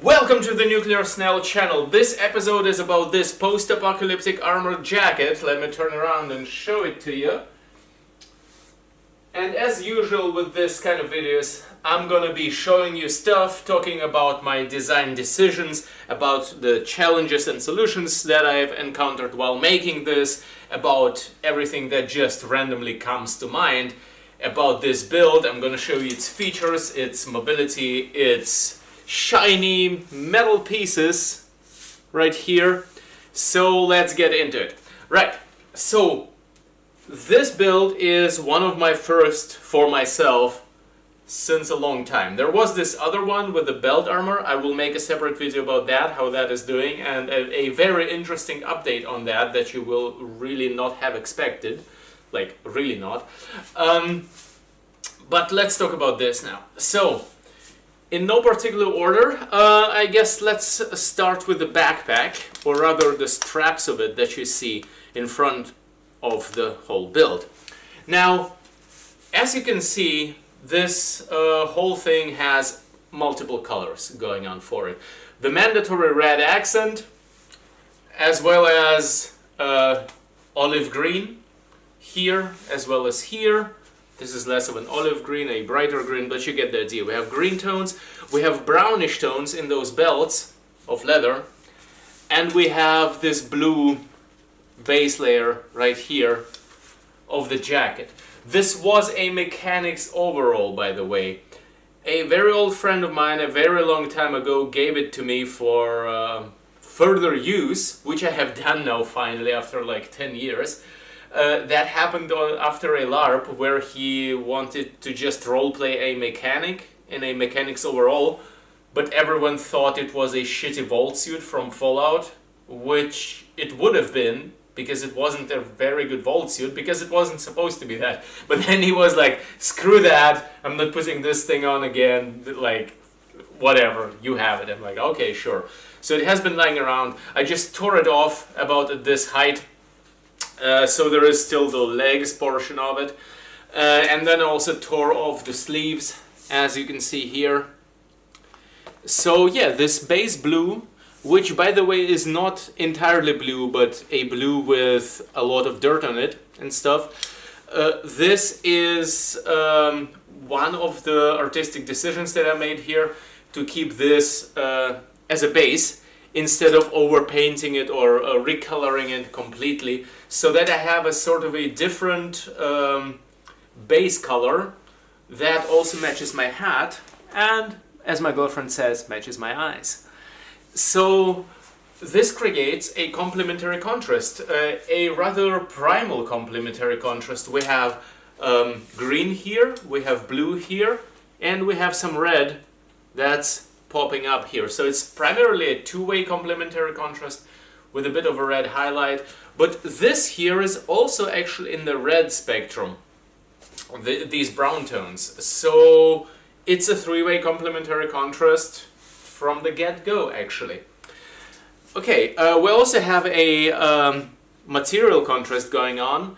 Welcome to the Nuclear Snell channel. This episode is about this post-apocalyptic armored jacket. Let me turn around and show it to you. And as usual with this kind of videos, I'm gonna be showing you stuff, talking about my design decisions, about the challenges and solutions that I've encountered while making this, about everything that just randomly comes to mind about this build. I'm gonna show you its features, its mobility, its shiny metal pieces right here. So let's get into it. Right, so this build is one of my first for myself since a long time. There was this other one with the belt armor. I will make a separate video about that, how that is doing, and a very interesting update on that you will really not have expected. Like, really not. But let's talk about this now. So, in no particular order, I guess let's start with the backpack, or rather the straps of it that you see in front of the whole build. Now, as you can see, this whole thing has multiple colors going on for it. The mandatory red accent, as well as olive green here, as well as here. This is less of an olive green, a brighter green, but you get the idea. We have green tones, we have brownish tones in those belts of leather, and we have this blue base layer right here of the jacket. This was a mechanic's overall, by the way. A very old friend of mine a very long time ago gave it to me for further use, which I have done now finally after like 10 years. That happened after a LARP where he wanted to just roleplay a mechanic in a mechanic's overall, but everyone thought it was a shitty vault suit from Fallout, which it would have been, because it wasn't a very good vault suit, because it wasn't supposed to be that. But then he was like, screw that, I'm not putting this thing on again, like, whatever, you have it. I'm like, okay, sure. So it has been lying around. I just tore it off about this height. So there is still the legs portion of it, and then I also tore off the sleeves, as you can see here. So yeah, this base blue, which by the way is not entirely blue, but a blue with a lot of dirt on it and stuff. This is one of the artistic decisions that I made here, to keep this as a base, instead of overpainting it or recoloring it completely, so that I have a sort of a different base color that also matches my hat and, as my girlfriend says, matches my eyes. So this creates a complementary contrast, a rather primal complementary contrast. We have green here, we have blue here, and we have some red that's popping up here. So it's primarily a two-way complementary contrast with a bit of a red highlight. But this here is also actually in the red spectrum, these brown tones. So it's a three-way complementary contrast from the get-go, actually. Okay, we also have a material contrast going on,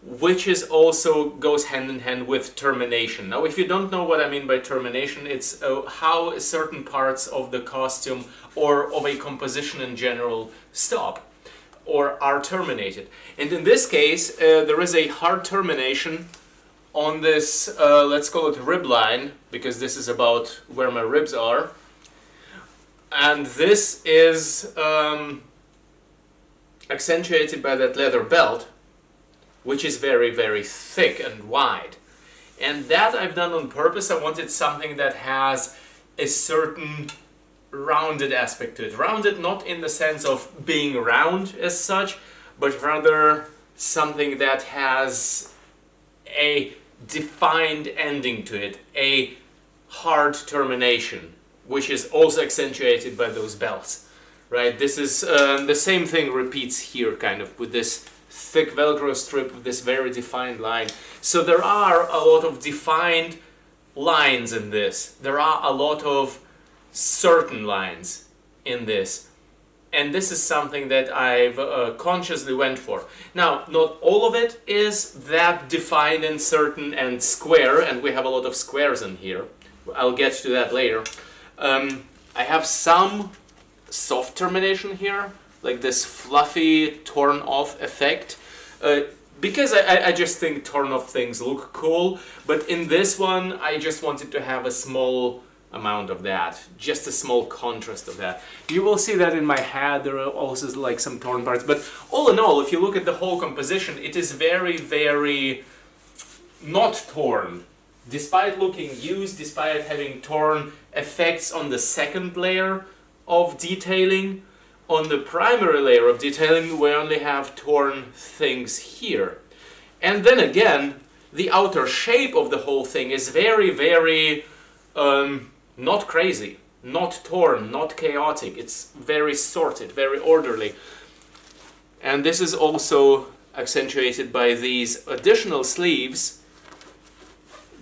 which is also goes hand in hand with termination. Now, if you don't know what I mean by termination, it's how certain parts of the costume or of a composition in general stop or are terminated. And in this case, there is a hard termination on this, let's call it rib line, because this is about where my ribs are. And this is accentuated by that leather belt, which is very, very thick and wide. And that I've done on purpose. I wanted something that has a certain rounded aspect to it. Rounded not in the sense of being round as such, but rather something that has a defined ending to it, a hard termination, which is also accentuated by those belts, right? This is the same thing repeats here, kind of, with this thick Velcro strip with this very defined line. So there are a lot of defined lines in this. There are a lot of certain lines in this. And this is something that I've consciously went for. Now, not all of it is that defined and certain and square, and we have a lot of squares in here. I'll get to that later. I have some soft termination here, like this fluffy torn off effect, because I just think torn off things look cool, but in this one I just wanted to have a small amount of that, just a small contrast of that. You will see that in my hat there are also like some torn parts, but all in all, if you look at the whole composition, it is very, very not torn. Despite looking used, despite having torn effects on the second layer of detailing, on the primary layer of detailing we only have torn things here. And then again, the outer shape of the whole thing is very, very not crazy, not torn, not chaotic. It's very sorted, very orderly. And this is also accentuated by these additional sleeves,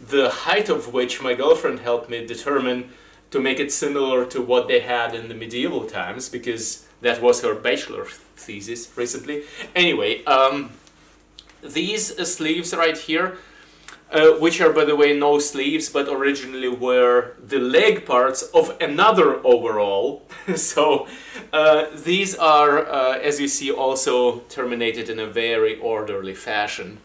the height of which my girlfriend helped me determine to make it similar to what they had in the medieval times, because that was her bachelor thesis recently. Anyway, these sleeves right here, which are, by the way, no sleeves, but originally were the leg parts of another overall. So these are, as you see, also terminated in a very orderly fashion.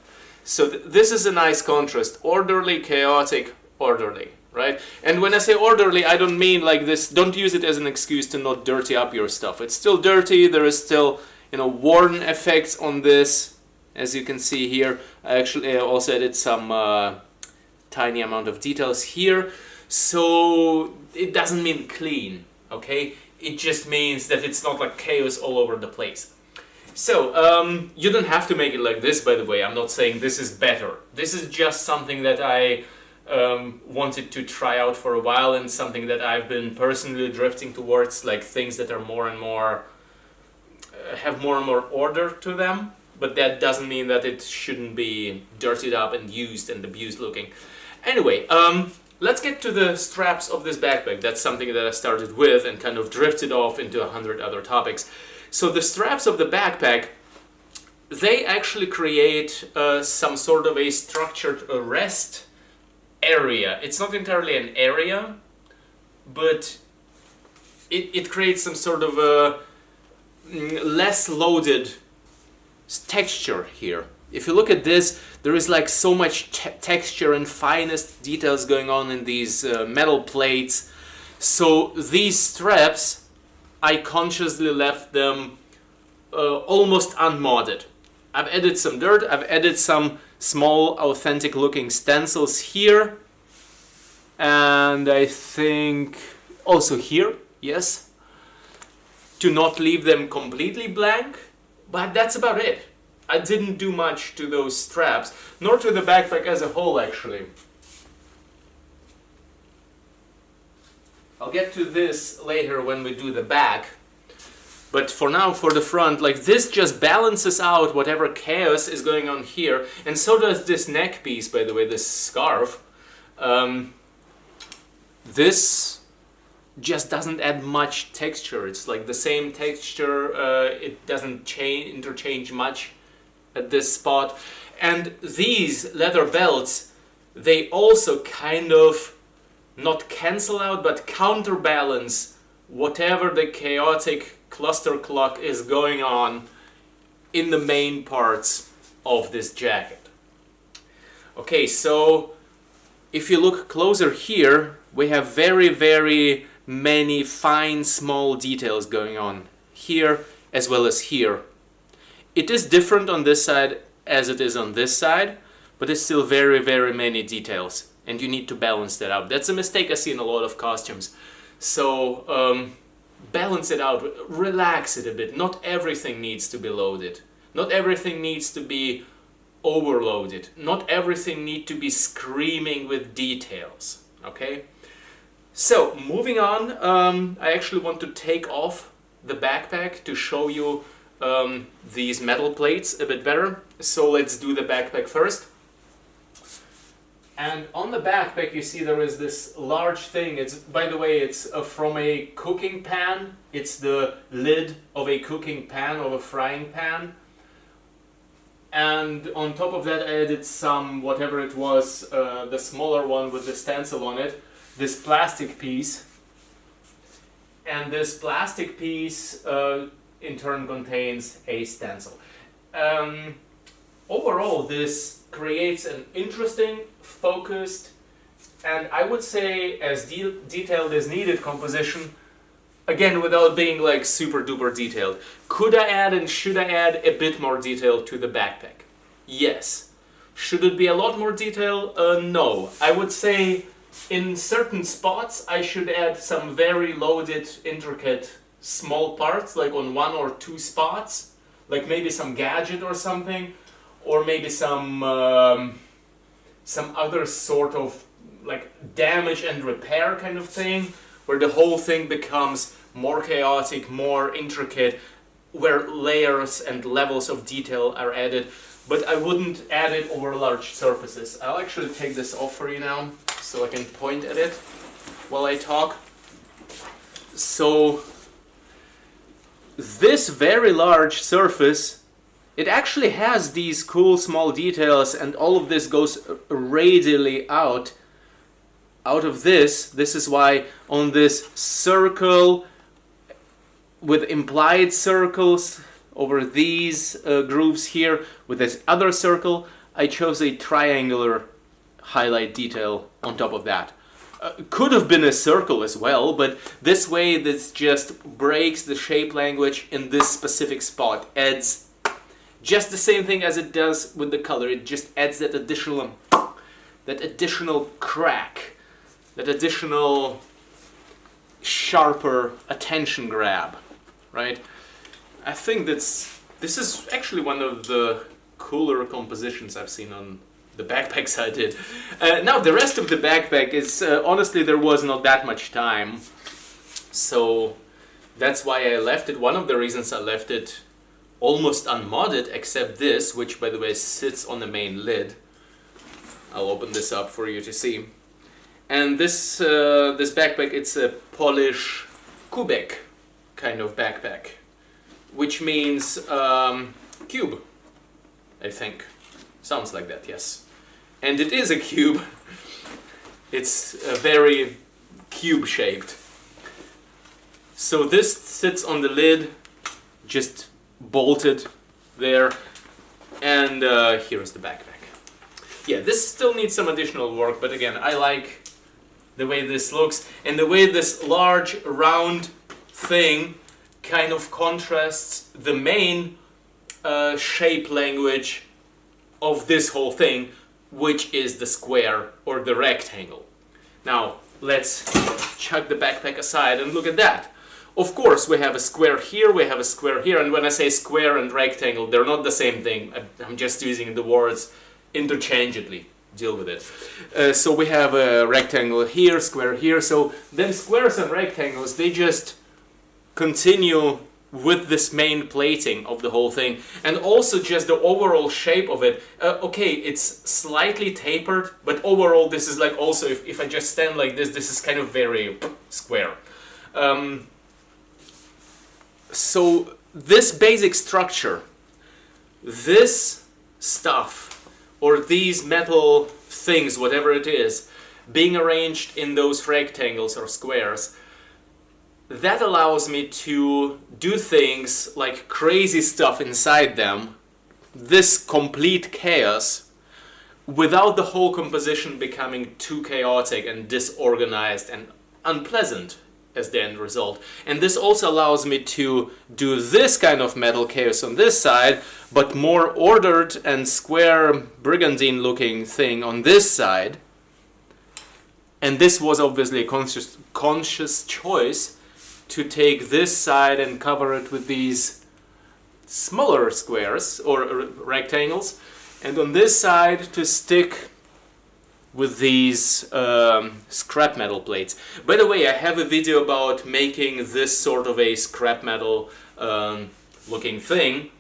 So this is a nice contrast: orderly, chaotic, orderly, right? And when I say orderly, I don't mean like this. Don't use it as an excuse to not dirty up your stuff. It's still dirty. There is still, worn effects on this, as you can see here. I actually also added some tiny amount of details here. So it doesn't mean clean, okay? It just means that it's not like chaos all over the place. So, you don't have to make it like this, by the way. I'm not saying this is better. This is just something that I wanted to try out for a while, and something that I've been personally drifting towards, like things that are more and more, have more and more order to them. But that doesn't mean that it shouldn't be dirtied up and used and abused looking. Anyway, let's get to the straps of this backpack. That's something that I started with and kind of drifted off into 100 other topics. So the straps of the backpack, they actually create some sort of a structured rest area. It's not entirely an area, but it creates some sort of a less loaded texture here. If you look at this, there is like so much texture and finest details going on in these metal plates. So these straps, I consciously left them almost unmodded. I've added some dirt, I've added some small authentic looking stencils here, and I think also here, yes, to not leave them completely blank, but that's about it. I didn't do much to those straps, nor to the backpack as a whole actually. I'll get to this later when we do the back, but for now, for the front, like this just balances out whatever chaos is going on here, and so does this neck piece, by the way, this scarf. This just doesn't add much texture. It's like the same texture, it doesn't interchange much at this spot. And these leather belts, they also kind of not cancel out, but counterbalance whatever the chaotic cluster clock is going on in the main parts of this jacket. Okay, so if you look closer here, we have very, very many fine, small details going on here as well as here. It is different on this side as it is on this side, but it's still very, very many details, and you need to balance that out. That's a mistake I see in a lot of costumes. So balance it out, relax it a bit. Not everything needs to be loaded. Not everything needs to be overloaded. Not everything needs to be screaming with details. Okay? So, moving on, I actually want to take off the backpack to show you these metal plates a bit better. So let's do the backpack first. And on the backpack you see there is this large thing. It's, by the way, it's from a cooking pan. It's the lid of a cooking pan, of a frying pan. And on top of that I added some, whatever it was, the smaller one with the stencil on it, this plastic piece. and this plastic piece in turn contains a stencil. Overall, this creates an interesting, focused, and I would say as detailed as needed composition, again without being like super duper detailed. Could I add and should I add a bit more detail to the backpack? Yes. Should it be a lot more detail? No. I would say in certain spots I should add some very loaded, intricate, small parts, like on 1 or 2 spots, like maybe some gadget or something, or maybe some other sort of like damage and repair kind of thing, where the whole thing becomes more chaotic, more intricate, where layers and levels of detail are added. But I wouldn't add it over large surfaces. I'll actually take this off for you now, so I can point at it while I talk. So this very large surface, it actually has these cool small details, and all of this goes radially out of this. This is why on this circle with implied circles over these grooves here, with this other circle, I chose a triangular highlight detail on top of that. Could have been a circle as well, but this way this just breaks the shape language in this specific spot, adds just the same thing as it does with the color. It just adds that additional crack, that additional sharper attention grab, right? I think this is actually one of the cooler compositions I've seen on the backpacks I did. Now the rest of the backpack is, honestly there was not that much time, so that's why I left it. One of the reasons I left it almost unmodded, except this, which by the way sits on the main lid. I'll open this up for you to see. And this backpack, it's a Polish kubek kind of backpack, which means cube, I think. Sounds like that, yes. And it is a cube. It's very cube-shaped. So this sits on the lid, just bolted there, and here's the backpack. Yeah, this still needs some additional work, but again, I like the way this looks, and the way this large round thing kind of contrasts the main shape language of this whole thing, which is the square or the rectangle. Now let's chuck the backpack aside and look at that. Of course we have a square here, we have a square here, and when I say square and rectangle, they're not the same thing. I'm just using the words interchangeably. Deal with it. So we have a rectangle here, square here, so then squares and rectangles, they just continue with this main plating of the whole thing, and also just the overall shape of it. Okay, it's slightly tapered, but overall this is like also, if I just stand like this is kind of very square. So this basic structure, this stuff, or these metal things, whatever it is, being arranged in those rectangles or squares, that allows me to do things like crazy stuff inside them, this complete chaos, without the whole composition becoming too chaotic and disorganized and unpleasant as the end result. And this also allows me to do this kind of metal chaos on this side, but more ordered and square brigandine looking thing on this side. And this was obviously a conscious choice to take this side and cover it with these smaller squares or rectangles, and on this side to stick with these scrap metal plates. By the way, I have a video about making this sort of a scrap metal looking thing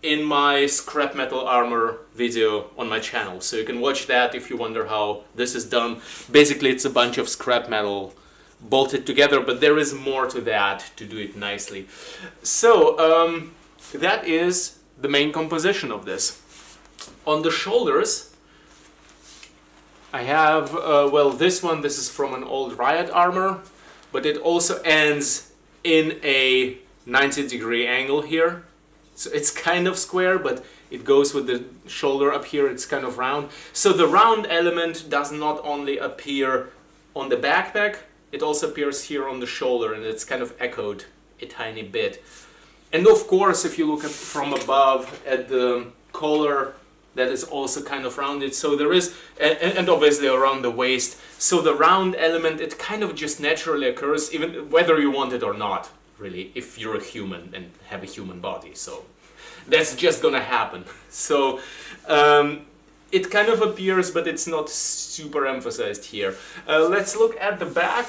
in my scrap metal armor video on my channel, so you can watch that if you wonder how this is done. Basically it's a bunch of scrap metal bolted together, but there is more to that to do it nicely. So that is the main composition of this. On the shoulders I have, well, this is from an old Riot armor. but it also ends in a 90-degree angle here. So it's kind of square, but it goes with the shoulder up here, it's kind of round. So the round element does not only appear on the backpack, it also appears here on the shoulder, and it's kind of echoed a tiny bit. And of course, if you look at from above at the collar, that is also kind of rounded. So there is, and obviously around the waist. So the round element, it kind of just naturally occurs, even whether you want it or not, really, if you're a human and have a human body. So that's just gonna happen. So it kind of appears, but it's not super emphasized here. Let's look at the back.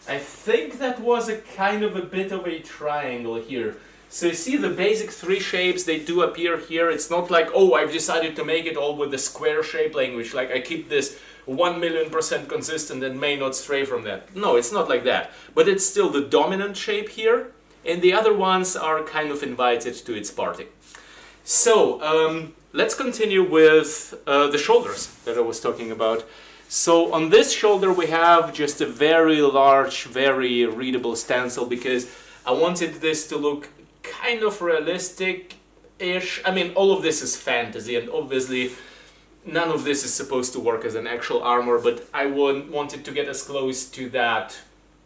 I think that was a kind of a bit of a triangle here. So you see the basic three shapes, they do appear here. It's not like, oh, I've decided to make it all with the square shape language, like I keep this 1,000,000% consistent and may not stray from that. No, it's not like that. But it's still the dominant shape here, and the other ones are kind of invited to its party. So, let's continue with the shoulders that I was talking about. So on this shoulder we have just a very large, very readable stencil, because I wanted this to look kind of realistic-ish. I mean, all of this is fantasy, and obviously none of this is supposed to work as an actual armor, but I wanted to get as close to that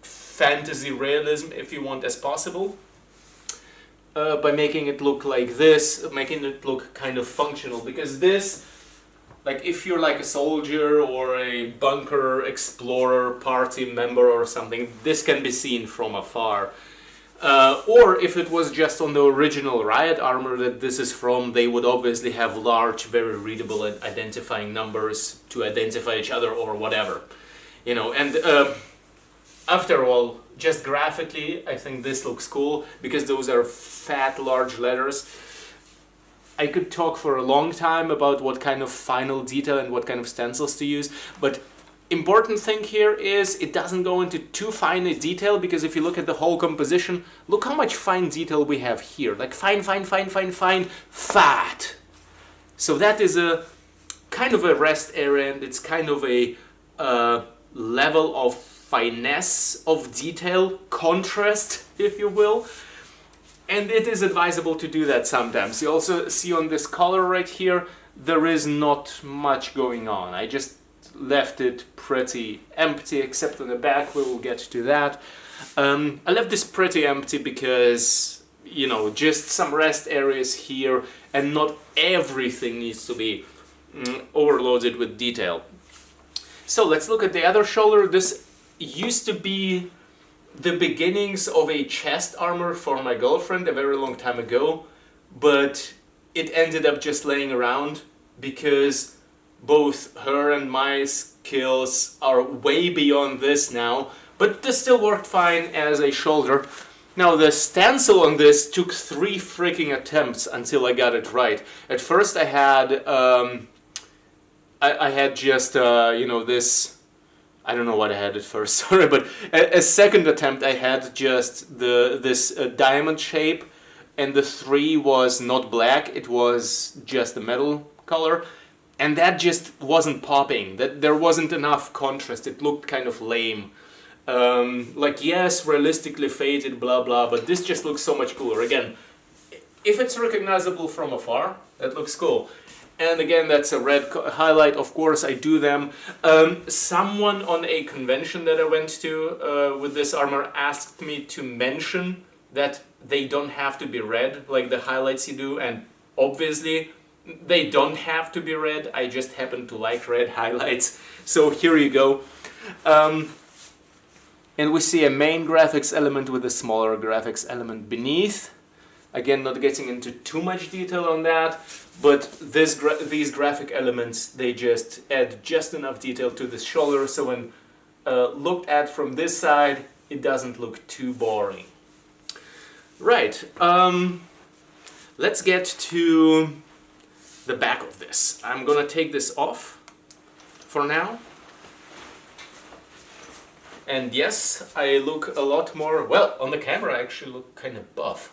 fantasy realism, if you want, as possible. By making it look like this, making it look kind of functional, because this, like if you're like a soldier or a bunker explorer party member or something, this can be seen from afar. Or if it was just on the original Riot armor that this is from, they would obviously have large, very readable identifying numbers to identify each other or whatever. You know, and after all, just graphically, I think this looks cool because those are fat, large letters. I could talk for a long time about what kind of final detail and what kind of stencils to use, but important thing here is it doesn't go into too fine a detail, because if you look at the whole composition, look how much fine detail we have here. Like fine, fat. So that is a kind of a rest area, and it's kind of a level of finesse of detail, contrast, if you will. And it is advisable to do that sometimes. You also see on this collar right here, there is not much going on. I just left it pretty empty, except on the back. We will get to that. I left this pretty empty because, you know, just some rest areas here, and not everything needs to be overloaded with detail. So let's look at the other shoulder. This used to be the beginnings of a chest armor for my girlfriend a very long time ago, but it ended up just laying around because both her and my skills are way beyond this now, but this still worked fine as a shoulder. Now the stencil on this took 3 freaking attempts until I got it right. At first I had I had just you know, this, I don't know what I had at first, sorry, but a second attempt I had just this diamond shape, and the 3 was not black, it was just a metal color, and that just wasn't popping. That there wasn't enough contrast. It looked kind of lame. Like, yes, realistically faded, blah blah, but this just looks so much cooler. Again, if it's recognizable from afar, that looks cool. And again, that's a red highlight. Of course, I do them. Someone on a convention that I went to with this armor asked me to mention that they don't have to be red, like the highlights you do, and obviously they don't have to be red. I just happen to like red highlights. So here you go. And we see a main graphics element with a smaller graphics element beneath. Again, not getting into too much detail on that, but these graphic elements, they just add just enough detail to the shoulder, so when looked at from this side, it doesn't look too boring. Right, let's get to the back of this. I'm gonna take this off for now. And yes, I look a lot more, well, on the camera I actually look kind of buff.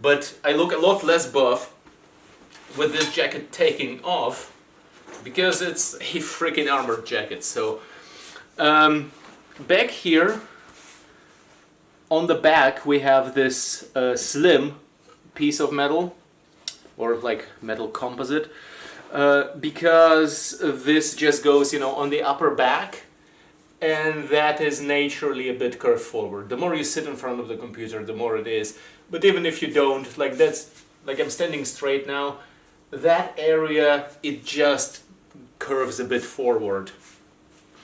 But I look a lot less buff with this jacket taking off, because it's a freaking armored jacket. So back here, on the back, we have this slim piece of metal, or like metal composite, because this just goes, you know, on the upper back, and that is naturally a bit curved forward. The more you sit in front of the computer, the more it is. But even if you don't, like that's, like I'm standing straight now, that area, it just curves a bit forward.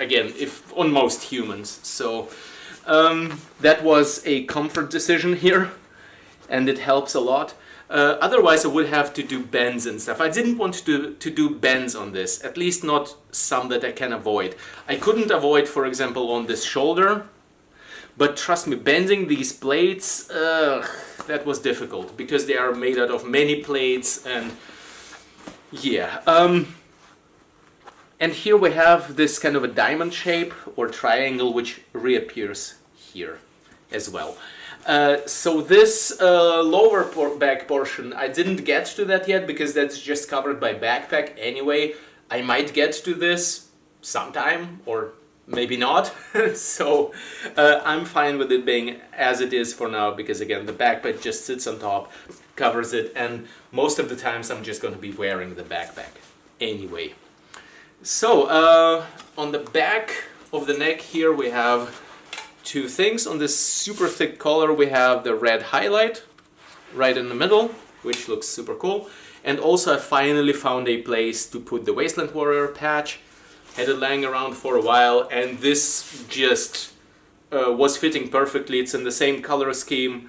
Again, if on most humans. So that was a comfort decision here, and it helps a lot. Otherwise I would have to do bends and stuff. I didn't want to do bends on this, at least not some that I can avoid. I couldn't avoid, for example, on this shoulder, but trust me, bending these plates, that was difficult, because they are made out of many plates, and yeah. And here we have this kind of a diamond shape or triangle which reappears here as well. So this lower back portion, I didn't get to that yet because that's just covered by backpack anyway. I might get to this sometime or maybe not. So I'm fine with it being as it is for now, because again, the backpack just sits on top, covers it, and most of the times I'm just going to be wearing the backpack anyway. So on the back of the neck here we have two things. On this super thick collar we have the red highlight right in the middle, which looks super cool. And also I finally found a place to put the Wasteland Warrior patch. Had it laying around for a while, and this just was fitting perfectly. It's in the same color scheme,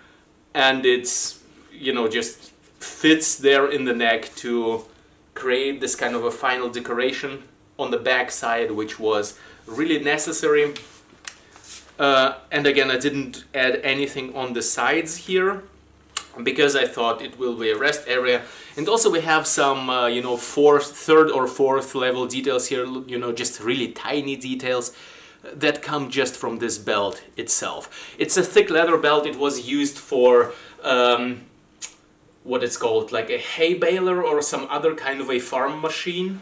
and it's, you know, just fits there in the neck to create this kind of a final decoration on the back side, which was really necessary. And again, I didn't add anything on the sides here because I thought it will be a rest area. And also we have some, you know, third or fourth level details here, you know, just really tiny details that come just from this belt itself. It's a thick leather belt. It was used for what it's called, like a hay baler or some other kind of a farm machine.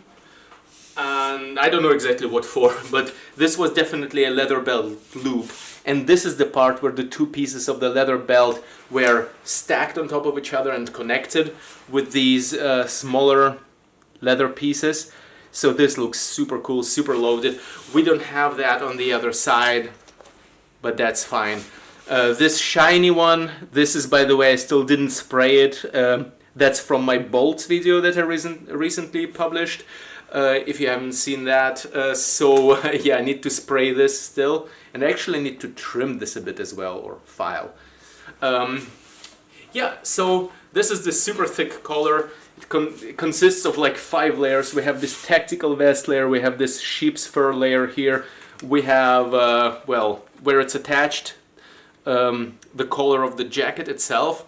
And I don't know exactly what for, but this was definitely a leather belt loop. And this is the part where the two pieces of the leather belt were stacked on top of each other and connected with these smaller leather pieces. So this looks super cool, super loaded. We don't have that on the other side, but that's fine. This shiny one, this is, by the way, I still didn't spray it. That's from my bolts video that I recently published. If you haven't seen that, yeah, I need to spray this still, and I actually need to trim this a bit as well, or file. Yeah, so this is the super thick collar. It consists of like 5 layers. We have this tactical vest layer, we have this sheep's fur layer here, we have, well, where it's attached, the collar of the jacket itself,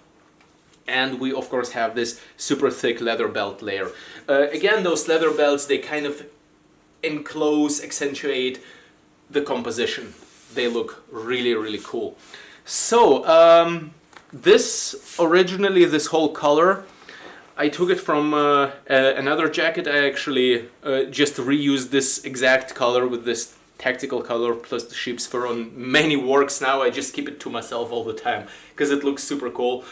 and we of course have this super thick leather belt layer. Again, those leather belts, they kind of enclose, accentuate the composition. They look really, really cool. So this originally, this whole color, I took it from another jacket. I actually just reused this exact color with this tactical color plus the sheep's fur on many works now. I just keep it to myself all the time because it looks super cool.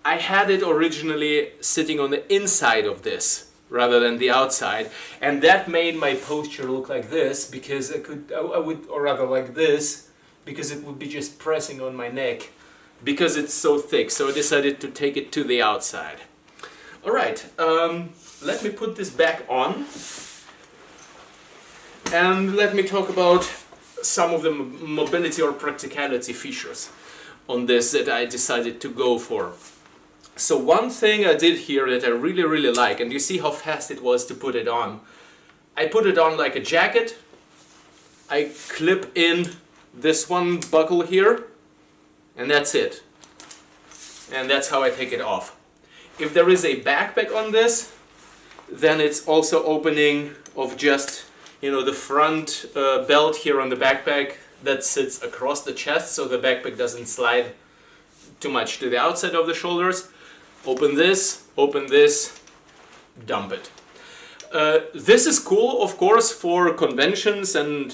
I had it originally sitting on the inside of this rather than the outside, and that made my posture look like this, because I would, or rather like this, because it would be just pressing on my neck because it's so thick. So I decided to take it to the outside. All right, let me put this back on. And let me talk about some of the mobility or practicality features on this that I decided to go for. So one thing I did here that I really, really like, and you see how fast it was to put it on. I put it on like a jacket. I clip in this one buckle here, and that's it. And that's how I take it off. If there is a backpack on this, then it's also opening of just, you know, the front belt here on the backpack that sits across the chest, so the backpack doesn't slide too much to the outside of the shoulders. Open this, dump it. This is cool, of course, for conventions and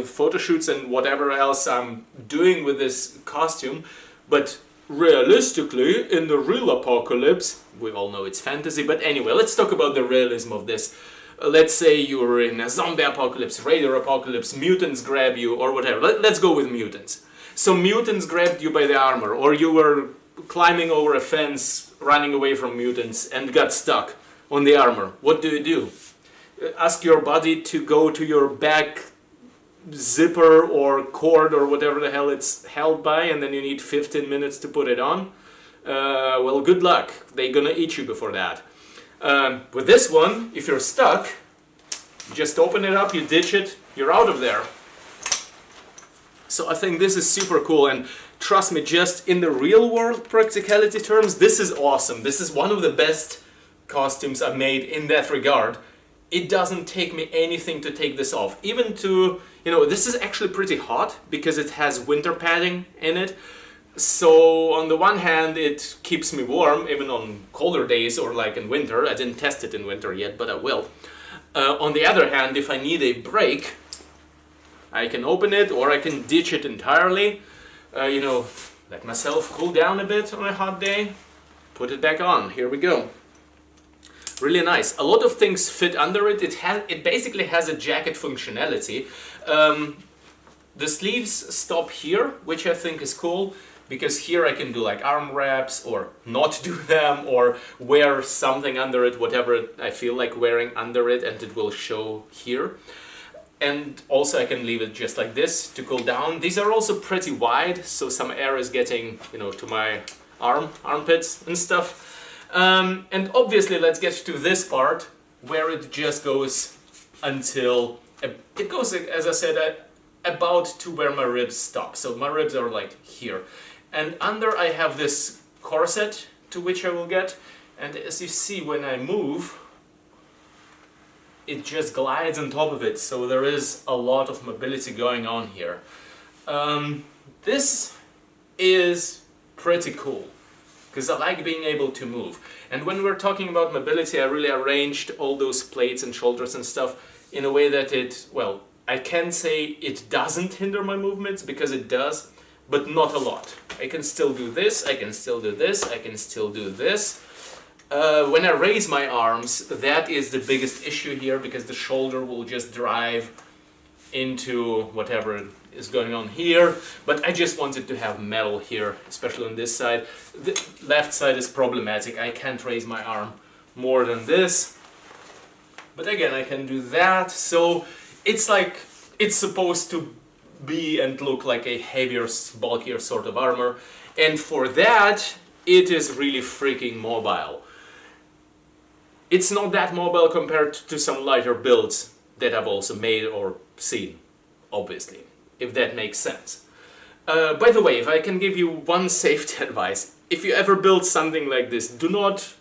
photo shoots and whatever else I'm doing with this costume, but realistically, in the real apocalypse, we all know it's fantasy, but anyway, let's talk about the realism of this. Let's say you're in a zombie apocalypse, raider apocalypse, mutants grab you, or whatever. Let's go with mutants. So mutants grabbed you by the armor, or you were climbing over a fence, running away from mutants, and got stuck on the armor. What do? Ask your body to go to your back zipper or cord or whatever the hell it's held by, and then you need 15 minutes to put it on. Well, good luck. They're gonna eat you before that. With this one, if you're stuck, you just open it up, you ditch it, you're out of there. So I think this is super cool, and trust me, just in the real world practicality terms, this is awesome. This is one of the best costumes I've made in that regard. It doesn't take me anything to take this off. Even to, this is actually pretty hot because it has winter padding in it. So on the one hand, it keeps me warm even on colder days or like in winter. I didn't test it in winter yet, but I will. On the other hand, if I need a break, I can open it or I can ditch it entirely. Let myself cool down a bit on a hot day. Put it back on. Here we go. Really nice. A lot of things fit under it. It basically has a jacket functionality. The sleeves stop here, which I think is cool, because here I can do like arm wraps or not do them or wear something under it, whatever I feel like wearing under it, and it will show here. And also I can leave it just like this to cool down. These are also pretty wide, so some air is getting, to my armpits and stuff. And obviously let's get to this part where it just goes until, it goes, as I said, about to where my ribs stop. So my ribs are like here. And under I have this corset to which I will get. And as you see, when I move, it just glides on top of it. So there is a lot of mobility going on here. This is pretty cool, because I like being able to move. And when we're talking about mobility, I really arranged all those plates and shoulders and stuff in a way that I can say it doesn't hinder my movements, because it does, but not a lot. I can still do this, I can still do this, I can still do this. When I raise my arms, that is the biggest issue here, because the shoulder will just drive into whatever is going on here, but I just wanted to have metal here, especially on this side. The left side is problematic. I can't raise my arm more than this, but again, I can do that. So it's like, it's supposed to be and look like a heavier, bulkier sort of armor, and for that, it is really freaking mobile. It's not that mobile compared to some lighter builds that I've also made or seen, obviously, if that makes sense. By the way, if I can give you one safety advice, if you ever build something like this, do not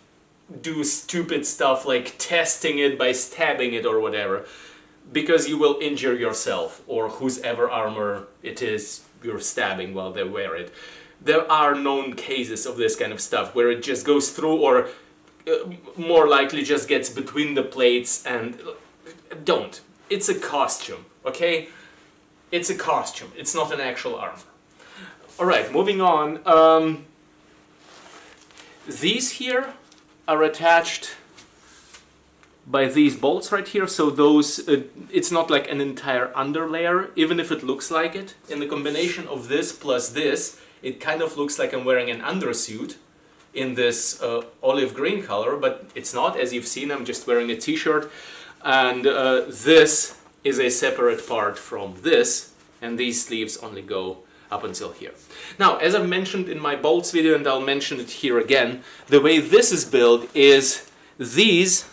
do stupid stuff like testing it by stabbing it or whatever, because you will injure yourself or whosever armor it is you're stabbing while they wear it. There are known cases of this kind of stuff where it just goes through, or more likely just gets between the plates, and don't. It's a costume, okay? It's a costume. It's not an actual armor. Alright, moving on. These here are attached by these bolts right here, so those, it's not like an entire underlayer, even if it looks like it. In the combination of this plus this, it kind of looks like I'm wearing an undersuit in this olive green color, but it's not. As you've seen, I'm just wearing a t-shirt, and this is a separate part from this, and these sleeves only go up until here. Now, as I've mentioned in my bolts video, and I'll mention it here again, the way this is built is these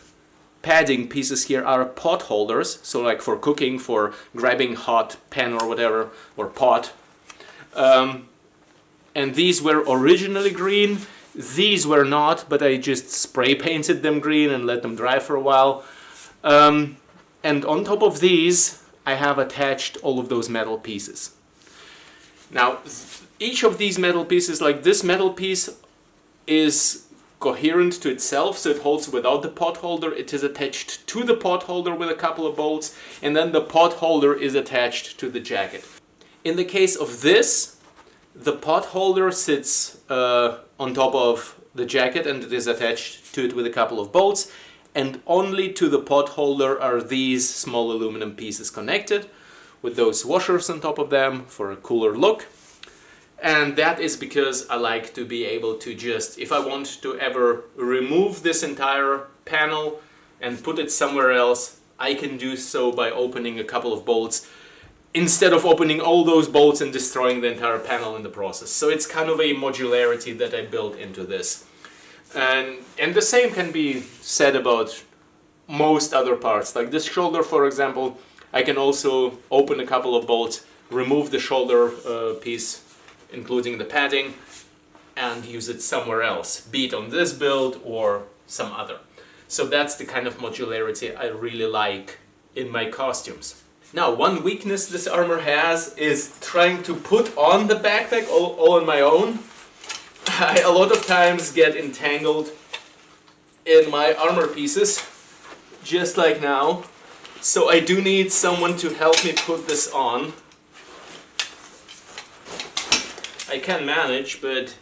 padding pieces here are pot holders, so like for cooking, for grabbing hot pan or whatever, or pot. And these were originally green. These were not, but I just spray painted them green and let them dry for a while. And on top of these, I have attached all of those metal pieces. Now, each of these metal pieces, like this metal piece, is coherent to itself, so it holds without the pot holder. It is attached to the pot holder with a couple of bolts, and then the pot holder is attached to the jacket. In the case of this, the pot holder sits on top of the jacket and it is attached to it with a couple of bolts, and only to the pot holder are these small aluminum pieces connected with those washers on top of them for a cooler look. And that is because I like to be able to just, if I want to ever remove this entire panel and put it somewhere else, I can do so by opening a couple of bolts instead of opening all those bolts and destroying the entire panel in the process. So it's kind of a modularity that I built into this. And the same can be said about most other parts. Like this shoulder, for example, I can also open a couple of bolts, remove the shoulder piece, including the padding, and use it somewhere else, be it on this build or some other. So that's the kind of modularity I really like in my costumes. Now, one weakness this armor has is trying to put on the backpack all on my own. I a lot of times get entangled in my armor pieces, just like now. So I do need someone to help me put this on. I can manage, but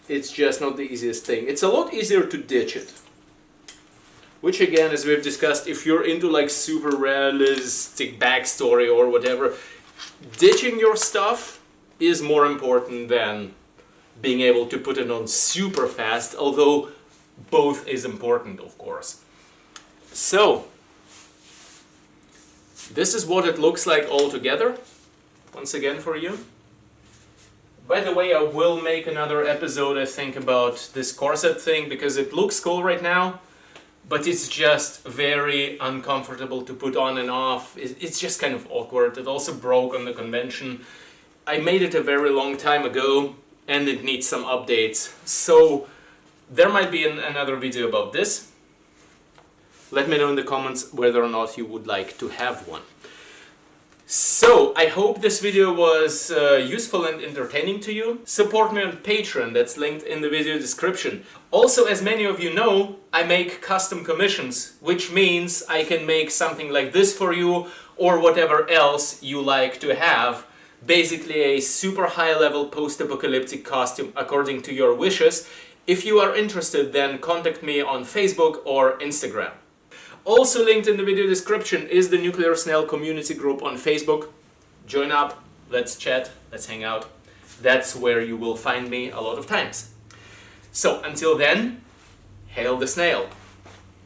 it's just not the easiest thing. It's a lot easier to ditch it. Which again, as we've discussed, if you're into like super realistic backstory or whatever, ditching your stuff is more important than being able to put it on super fast, although both is important, of course. So, this is what it looks like all together, once again for you. By the way, I will make another episode, I think, about this corset thing, because it looks cool right now, but it's just very uncomfortable to put on and off. It's just kind of awkward. It also broke on the convention. I made it a very long time ago, and it needs some updates. So there might be another video about this. Let me know in the comments whether or not you would like to have one. So, I hope this video was useful and entertaining to you. Support me on Patreon, that's linked in the video description. Also, as many of you know, I make custom commissions, which means I can make something like this for you, or whatever else you like to have. Basically a super high-level post-apocalyptic costume according to your wishes. If you are interested, then contact me on Facebook or Instagram. Also linked in the video description is the Nuclear Snail community group on Facebook. Join up, let's chat, let's hang out. That's where you will find me a lot of times. So until then, hail the snail!